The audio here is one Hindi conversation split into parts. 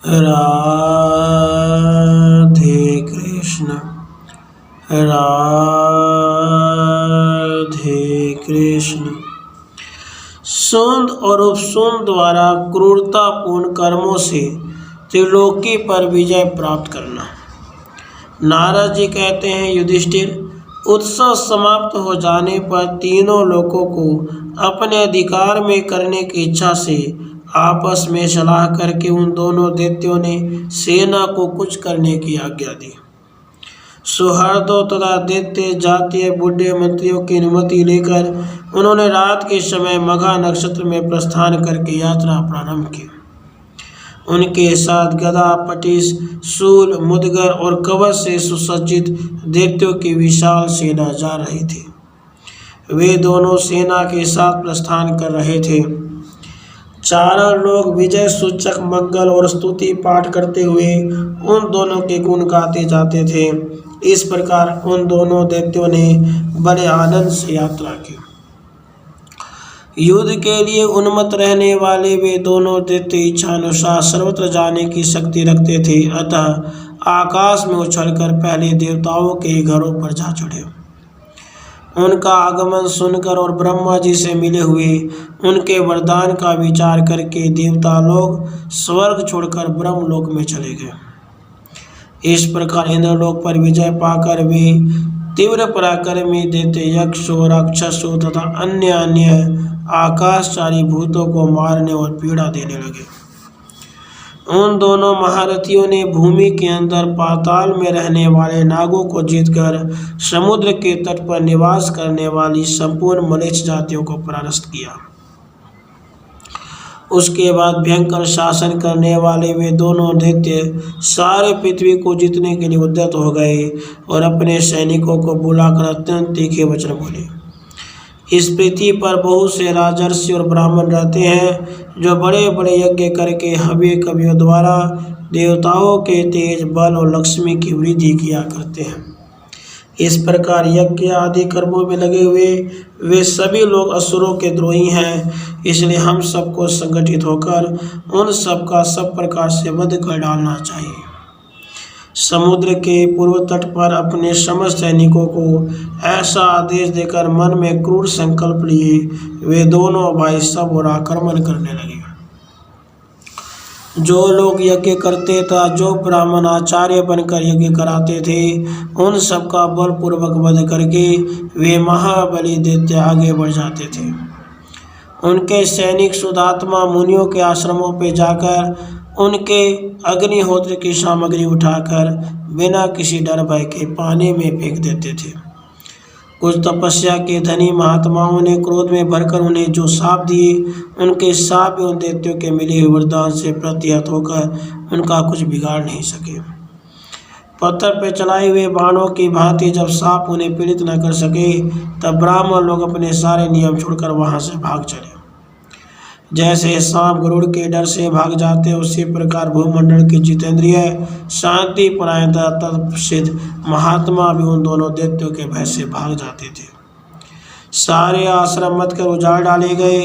राधे कृष्ण राधे कृष्ण। सूंद और उपसूंद द्वारा क्रूरतापूर्ण कर्मों से त्रिलोकी पर विजय प्राप्त करना। नारद जी कहते हैं, युधिष्ठिर, उत्सव समाप्त हो जाने पर तीनों लोगों को अपने अधिकार में करने की इच्छा से आपस में सलाह करके उन दोनों दैत्यों ने सेना को कुछ करने की आज्ञा दी। सुहृदों तथा दैत्य जातीय बूढ़े मंत्रियों की अनुमति लेकर उन्होंने रात के समय मघा नक्षत्र में प्रस्थान करके यात्रा प्रारंभ की। उनके साथ गदा, पटिश, शूल, मुदगर और कवच से सुसज्जित दैत्यों की विशाल सेना जा रही थी। वे दोनों सेना के साथ प्रस्थान कर रहे थे। चारों लोग विजय सूचक मंगल और स्तुति पाठ करते हुए उन दोनों के गुण गाते जाते थे। इस प्रकार उन दोनों दैत्यों ने बड़े आनंद से यात्रा की। युद्ध के लिए उन्मत्त रहने वाले वे दोनों दैत्य इच्छानुसार सर्वत्र जाने की शक्ति रखते थे। अतः आकाश में उछलकर पहले देवताओं के घरों पर जा चढ़े। उनका आगमन सुनकर और ब्रह्मा जी से मिले हुए उनके वरदान का विचार करके देवता लोग स्वर्ग छोड़कर ब्रह्मलोक में चले गए। इस प्रकार इंद्रलोक पर विजय पाकर वे तीव्र पराक्रमी दैत्य यक्षों, राक्षसों तथा अन्य आकाशचारी भूतों को मारने और पीड़ा देने लगे। उन दोनों महारथियों ने भूमि के अंदर पाताल में रहने वाले नागों को जीतकर समुद्र के तट पर निवास करने वाली संपूर्ण मलेच्छ जातियों को परास्त किया। उसके बाद भयंकर शासन करने वाले वे दोनों दैत्य सारे पृथ्वी को जीतने के लिए उद्यत हो गए और अपने सैनिकों को बुलाकर अत्यंत तीखे वचन बोले। इस पृथ्वी पर बहुत से राजर्षि और ब्राह्मण रहते हैं जो बड़े बड़े यज्ञ करके हव्य कवियों द्वारा देवताओं के तेज, बल और लक्ष्मी की वृद्धि किया करते हैं। इस प्रकार यज्ञ आदि कर्मों में लगे हुए वे सभी लोग असुरों के द्रोही हैं। इसलिए हम सबको संगठित होकर उन सब का सब प्रकार से वध कर डालना चाहिए। समुद्र के पूर्व तट पर अपने समस्त सैनिकों को ऐसा आदेश देकर मन में क्रूर संकल्प लिए वे दोनों भाई सब और आक्रमण करने लगे। जो लोग यज्ञ करते तथा जो ब्राह्मण आचार्य बनकर यज्ञ कराते थे उन सबका बलपूर्वक वध करके वे महाबली दैत्य आगे बढ़ जाते थे। उनके सैनिक शुद्धात्मा मुनियों के आश्रमों पर जाकर उनके अग्निहोत्र की सामग्री उठाकर बिना किसी डर भय के पानी में फेंक देते थे। कुछ तपस्या के धनी महात्माओं ने क्रोध में भरकर उन्हें जो शाप दिए उनके शाप उन दैत्यों के मिले हुए वरदान से प्रतिहत होकर उनका कुछ बिगाड़ नहीं सके। पत्थर पर चलाए हुए बाणों की भांति जब सांप उन्हें पीड़ित न कर सके तब ब्राह्मण लोग अपने सारे नियम छोड़कर वहां से भाग चले। जैसे सांप गरुड़ के डर से भाग जाते उसी प्रकार भूमंडल के जितेंद्रिय, शांति परायण तत्सिद्ध महात्मा भी उन दोनों दैत्यों के भय से भाग जाते थे। सारे आश्रम मत कर उजाड़ डाले गए,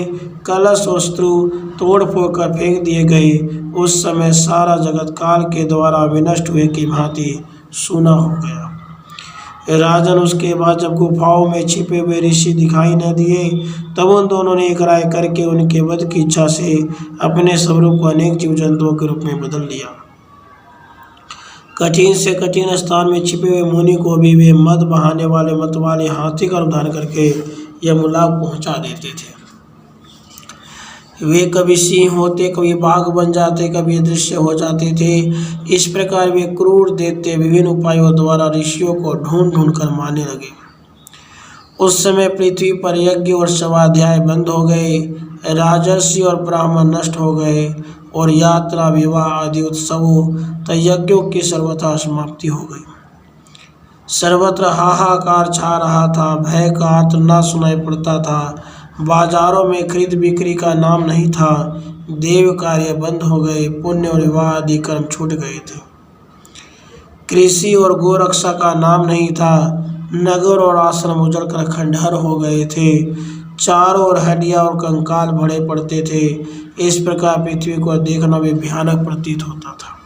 कलश वस्त्रु तोड़ फोड़ कर फेंक दिए गए। उस समय सारा जगत काल के द्वारा विनष्ट हुए की भांति सूना हो गया। राजन, उसके बाद जब गुफाओं में छिपे हुए ऋषि दिखाई न दिए तब उन दोनों ने एक राय करके उनके वध की इच्छा से अपने स्वरूप को अनेक जीव जंतुओं के रूप में बदल लिया। कठिन से कठिन स्थान में छिपे हुए मुनि को भी वे मद बहाने वाले मतवाले हाथी का रूप धारण करके यमलोक पहुंचा देते थे। वे कभी सिंह होते, कभी बाघ बन जाते, कभी अदृश्य हो जाते थे। इस प्रकार वे क्रूर दैत्य विभिन्न उपायों द्वारा ऋषियों को ढूंढ ढूंढ कर मारने लगे। उस समय पृथ्वी पर यज्ञ और स्वाध्याय बंद हो गए, राजर्षि और ब्राह्मण नष्ट हो गए और यात्रा, विवाह आदि उत्सवों तथा यज्ञों की सर्वथा समाप्ति हो गई। सर्वत्र हाहाकार छा रहा था, भय का अर्थ न सुनाई पड़ता था। बाजारों में खरीद बिक्री का नाम नहीं था, देव कार्य बंद हो गए, पुण्य और विवाह आदि कर्म छूट गए थे। कृषि और गोरक्षा का नाम नहीं था, नगर और आश्रम उजड़कर खंडहर हो गए थे। चारों ओर हड्डियां और कंकाल भरे पड़ते थे। इस प्रकार पृथ्वी को देखना भी भयानक प्रतीत होता था।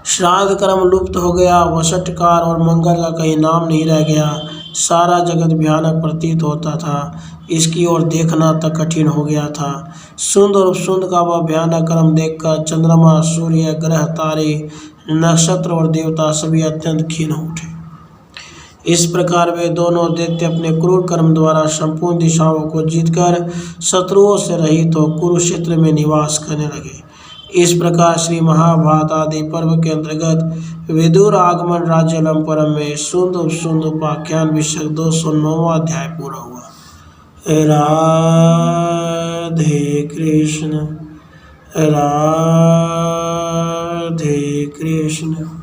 श्राद्ध कर्म लुप्त हो गया, वसटकार और मंगल का कहीं नाम नहीं रह गया। सारा जगत भयानक प्रतीत होता था, इसकी ओर देखना तक कठिन हो गया था। सुंद और उपसुंद का वह भयानक कर्म देखकर चंद्रमा, सूर्य, ग्रह, तारे, नक्षत्र और देवता सभी अत्यंत खीन हो उठे। इस प्रकार वे दोनों दैत्य अपने क्रूर कर्म द्वारा संपूर्ण दिशाओं को जीतकर शत्रुओं से रहित हो कुरुक्षेत्र में निवास करने लगे। इस प्रकार श्री महाभारत आदि पर्व के अंतर्गत विदुर आगमन राज्य लंपरम में सुंद उपसुंद उपाख्यान विषय 209वां अध्याय पूरा हुआ। राधे कृष्ण, राधे कृष्ण।